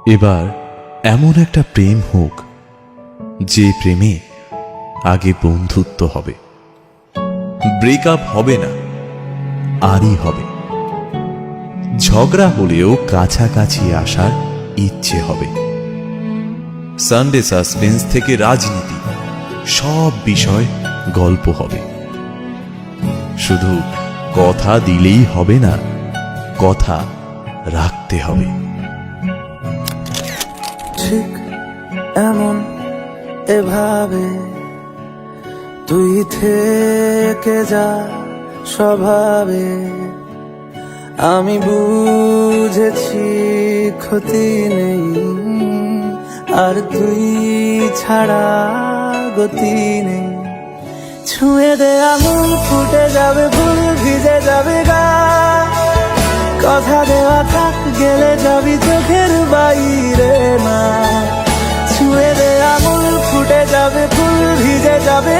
এবার এমন একটা প্রেম হোক যে প্রেমে আগে বন্ধুত্ব হবে, ব্রেকআপ হবে না, আরই হবে। ঝগড়া হলেও কাছাকাছি আসার ইচ্ছে হবে। সানডে সাসপেন্স থেকে রাজনীতি, সব বিষয় গল্প হবে। শুধু কথা দিলেই হবে না, কথা রাখতে হবে। ঠিক এমন এভাবে তুই থেকে যা স্বভাবে, আমি বুঝেছি ক্ষতি নেই, আর তুই ছাড়া গতি নেই। ছুঁয়ে দে আঙুল, ফুটে যাবে ফুল, ভিজে যাবে গা, কথা দেওয়া থাক, গেলে যাবি চোখের বাইরে না। ছুঁয়ে দে আঙুল, ফুটে যাবে ফুল, ভিজে যাবে